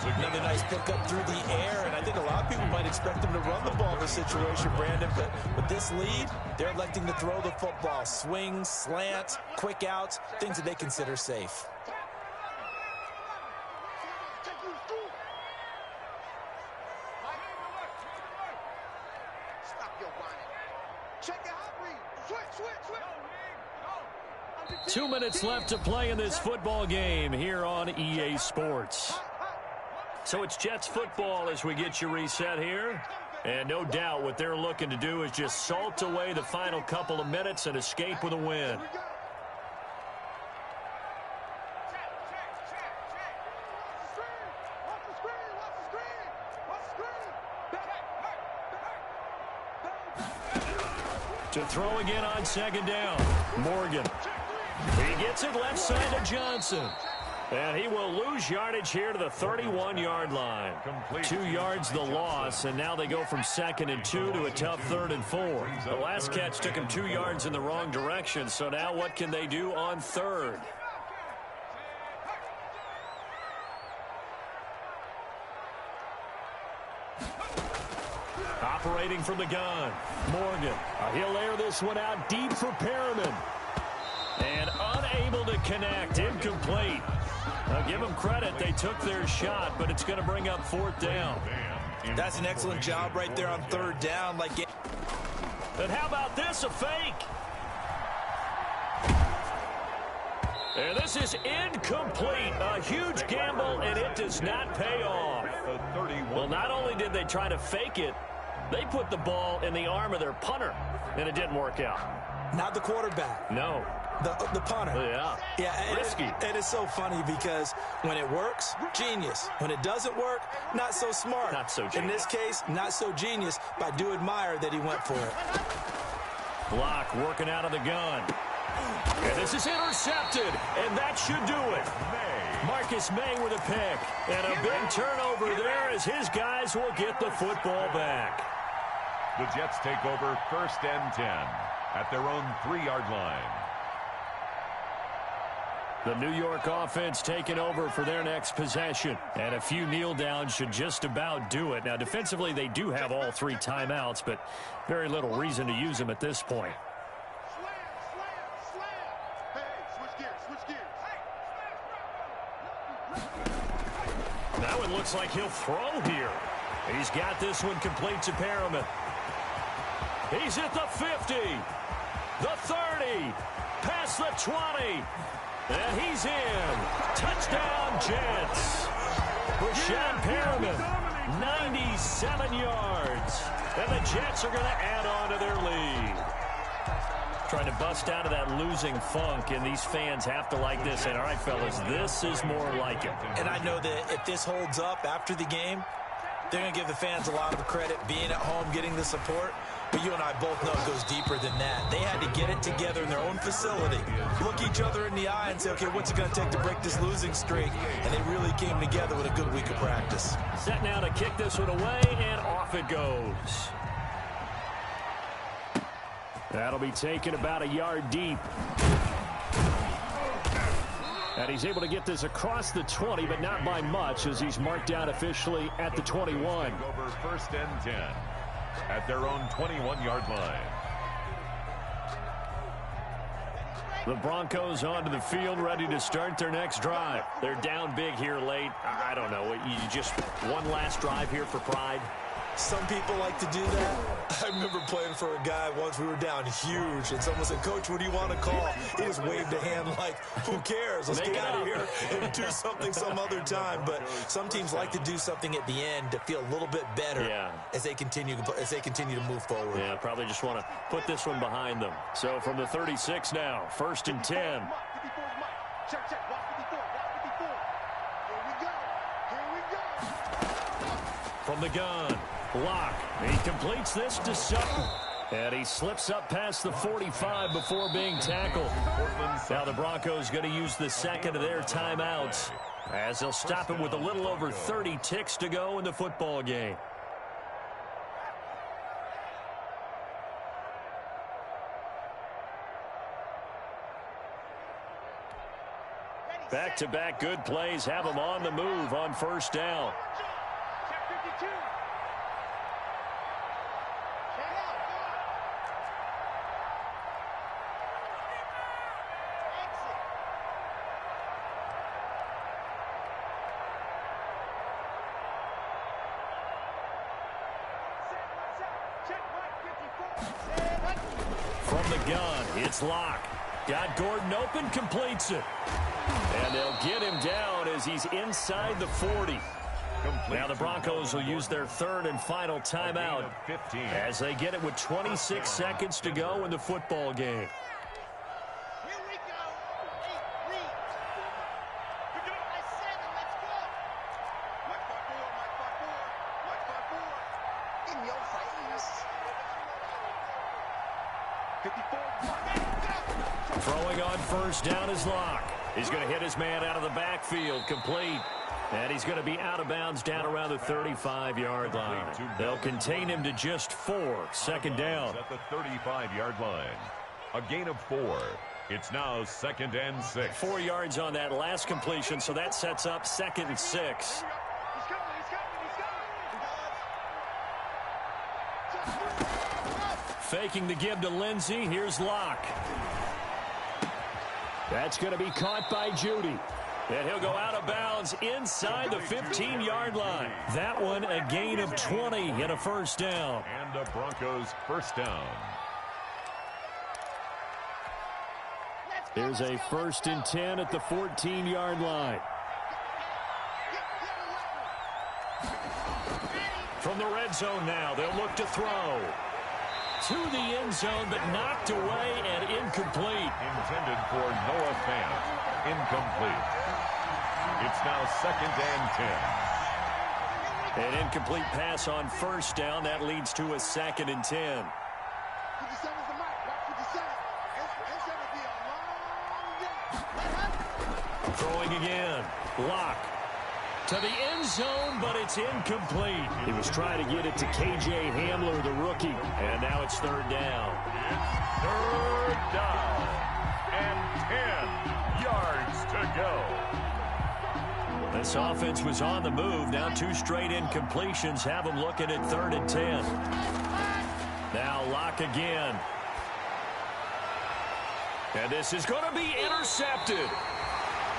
Another nice pickup through the air, and I think a lot of people might expect them to run the ball in this situation, Brandon, but with this lead, they're electing to throw the football. Swings, slants, quick outs, things that they consider safe. Check it out, Reed. Switch. 2 minutes left to play in this football game here on EA Sports. So it's Jets football as we get you reset here. And no doubt what they're looking to do is just salt away the final couple of minutes and escape with a win. To throw again on 2nd down. Morgan. He gets it left side to Johnson. And he will lose yardage here to the 31-yard line. 2 yards the loss, and now they go from 2nd and 2 to a tough 3rd and 4. The last catch took him 2 yards in the wrong direction, so now what can they do on 3rd? Operating from the gun, Morgan. He'll air this one out deep for Perriman. And unable to connect, incomplete. Now give them credit, they took their shot, but it's going to bring up 4th down. That's an excellent job right there on 3rd down. And how about this, a fake? And this is incomplete. A huge gamble, and it does not pay off. Well, not only did they try to fake it, they put the ball in the arm of their punter, and it didn't work out. Not the quarterback. No. The punter. Yeah. Risky. It is so funny because when it works, genius. When it doesn't work, not so smart. Not so genius. In this case, not so genius, but I do admire that he went for it. Block working out of the gun. And this is intercepted, and that should do it. Marcus May with a pick. And a big turnover there as his guys will get the football back. The Jets take over 1st and 10 at their own 3-yard line. The New York offense taking over for their next possession. And a few kneel downs should just about do it. Now, defensively, they do have all 3 timeouts, but very little reason to use them at this point. That one looks like he'll throw here. He's got this one complete to Perriman. He's at the 50, the 30, past the 20. And he's in. Touchdown, Jets. Rashad Perriman, 97 yards. And the Jets are going to add on to their lead. Trying to bust out of that losing funk, and these fans have to like this. And, all right, fellas, this is more like it. And I know that if this holds up after the game, they're going to give the fans a lot of credit being at home, getting the support. But you and I both know it goes deeper than that. They had to get it together in their own facility, look each other in the eye and say, okay, what's it going to take to break this losing streak? And they really came together with a good week of practice. Set now to kick this one away, and off it goes. That'll be taken about a yard deep. And he's able to get this across the 20, but not by much, as he's marked down officially at the 21. Over 1st and 10 at their own 21-yard line. The Broncos onto the field, ready to start their next drive. They're down big here late. I don't know. You just one last drive here for pride. Some people like to do that. I remember playing for a guy once. We were down huge, and someone said, Coach, what do you want to call? He just waved a hand like, who cares? Let's get out of here and do something some other time. But some teams like to do something at the end to feel a little bit better as they continue to move forward. Yeah, probably just want to put this one behind them. So from the 36 now, 1st and 10. Check, check. Watch 54. Watch 54. Here we go. Here we go. From the gun, Locke. He completes this to Sutton. And he slips up past the 45 before being tackled. Now the Broncos going to use the second of their timeouts, as they'll stop him with a little over 30 ticks to go in the football game. Back-to-back good plays have him on the move on 1st down. Check 52. From the gun, it's Locke. Got Gordon open, completes it. And they'll get him down as he's inside the 40. Now the Broncos will use their 3rd and final timeout as they get it with 26 seconds to go in the football game. Here we go. Hey, read. I said it. Let's go. Mike 5-4. In your face. 54. Throwing on 1st down is Locke. He's going to hit his man out of the backfield, complete. And he's going to be out of bounds down around the 35-yard line. They'll contain him to just 4. 2nd down. At the 35-yard line. A gain of 4. It's now 2nd and 6. 4 yards on that last completion, so that sets up 2nd and 6. He's coming. Faking the give to Lindsey. Here's Locke. That's going to be caught by Judy. And he'll go out of bounds inside the 15-yard line. That one a gain of 20 and a 1st down. And the Broncos 1st down. There's a 1st and 10 at the 14-yard line. From the red zone now, they'll look to throw. To the end zone, but knocked away and incomplete. Intended for Noah Fant. Incomplete. It's now 2nd and 10. An incomplete pass on 1st down. That leads to a 2nd and 10. 57 is the mark. Watch 57. It's going to be a long day. Throwing again. Locke. To the end zone, but it's incomplete. He was trying to get it to K.J. Hamler, the rookie. And now it's 3rd down. It's 3rd down. And 10 yards to This offense was on the move. Now 2 straight incompletions have them looking at 3rd and 10. Now Locke again. And this is going to be intercepted.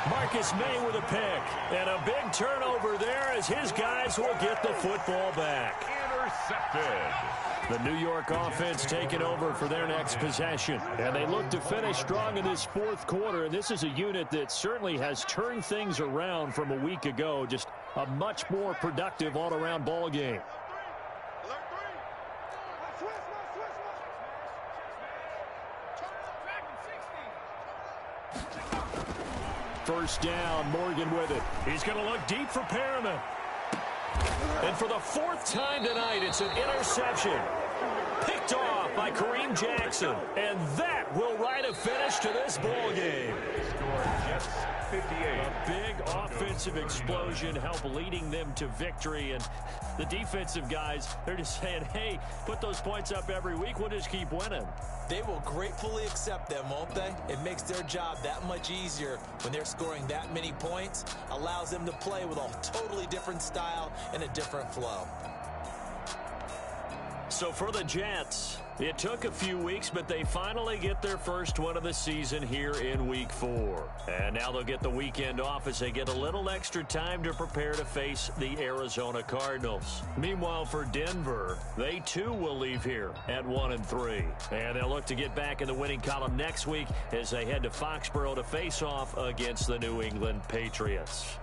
Marcus May with a pick. And a big turnover there as his guys will get the football back. Intercepted. The New York offense taking over for their next possession. And they look to finish strong in this 4th quarter. And this is a unit that certainly has turned things around from a week ago. Just a much more productive all-around ball game. First down, Morgan with it. He's going to look deep for Perriman. And for the 4th time tonight, it's an interception. Picked off by Kareem Jackson. And that will write a finish to this ball game. Jets 58. A big offensive explosion helped leading them to victory. And the defensive guys, they're just saying, hey, put those points up every week. We'll just keep winning. They will gratefully accept them, won't they? It makes their job that much easier when they're scoring that many points. Allows them to play with a totally different style and a different flow. So for the Jets, it took a few weeks, but they finally get their first one of the season here in Week 4. And now they'll get the weekend off as they get a little extra time to prepare to face the Arizona Cardinals. Meanwhile, for Denver, they too will leave here at 1-3. And they'll look to get back in the winning column next week as they head to Foxborough to face off against the New England Patriots.